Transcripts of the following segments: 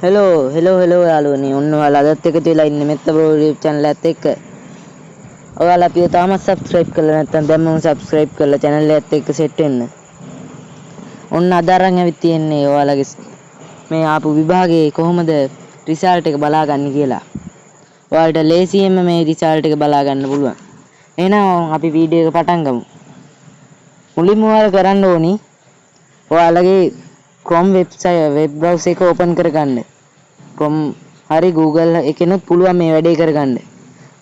Hello යාළුවනේ. ඔන්න ඔයාලා අදත් එකතු වෙලා ඉන්නේ මෙත්ත බ්‍රෝ YouTube channel එකත් එක්ක. ඔයාලා අපිව තාමත් subscribe කරලා නැත්නම් දැම්මම subscribe කරලා channel එකත් එක්ක set වෙන්න. ඔන්න අද අරන් ඇවිත් තියෙන්නේ ඔයාලගේ මේ ආපු විභාගයේ කොහොමද result එක බලාගන්නේ කියලා. ඔයාලට ලේසියෙන්ම මේ result එක බලා ගන්න පුළුවන්. එහෙනම් අපි වීඩියෝ එක පටන් ගමු. මුලින්ම ඔයාලා කරන්න ඕනි ඔයාලගේ Chrome web browser එක open කරගන්න. Chrome හරි Google එකෙනුත් පුළුවන් මේ වැඩේ කරගන්න.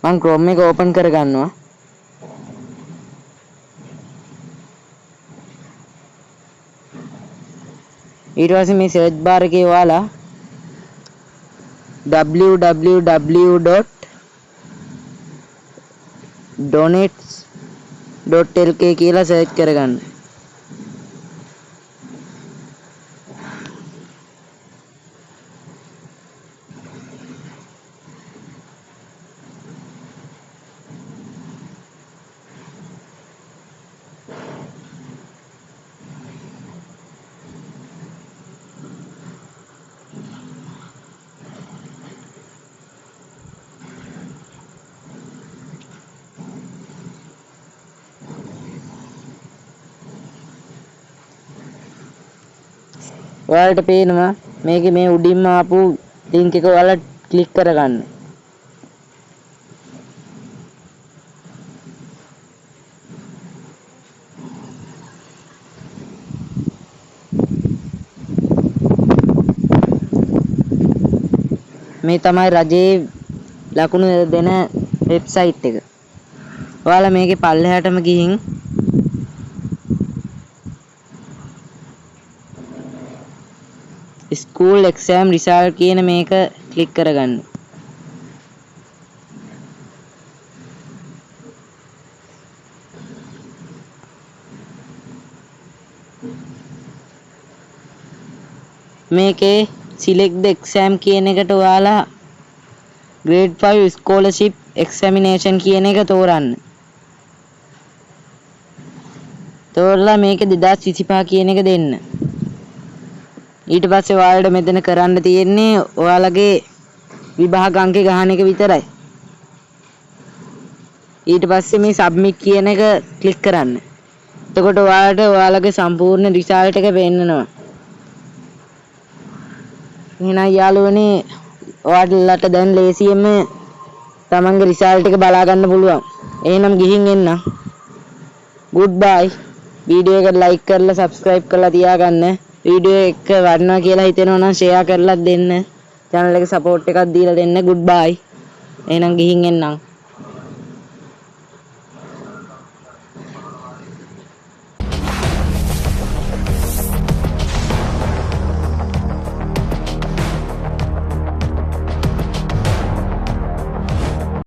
මම Chrome එක open කරගන්නවා. ඊට පස්සේ මේ search bar එකේ ඔයාලා www.donets.lk කියලා search කරගන්න. ඔයාලට පේනවා මේකේ මේ උඩින්ම ආපු link එක ඔයාලා ක්ලික් කරගන්න. මේ තමයි රජයේ ලකුණු දෙන වෙබ්සයිට් එක. ඔයාලා මේකේ පල්ලෙහාටම ගිහින් school exam result කියන මේක ක්ලික් කරගන්න. මේකේ select the exam කියන එකට ඔයාලා grade 5 scholarship examination කියන එක තෝරන්න. තෝරලා මේක 2025 කියන එක දෙන්න. ඊට පස්සේ ඔයාලට මෙතන කරන්න තියෙන්නේ ඔයාලගේ විභාග අංකේ ගහන එක විතරයි. ඊට පස්සේ මේ submit කියන එක ක්ලික් කරන්න. එතකොට ඔයාලට ඔයාලගේ සම්පූර්ණ result එක පෙන්නනවා. එහෙනම් යාළුවනේ ඔයාලට දැන් ලේසියෙන්ම තමන්ගේ result එක බලා ගන්න පුළුවන්. එහෙනම් ගිහින් එන්න. goodbye. වීඩියෝ එක like කරලා subscribe කරලා තියාගන්න. වීඩියෝ එක වටිනවා කියලා හිතෙනවා නම් ෂෙයා කරලා දෙන්න. channel එක support එකක් දීලා දෙන්න. goodbye. එහෙනම් ගිහින් එන්නම්.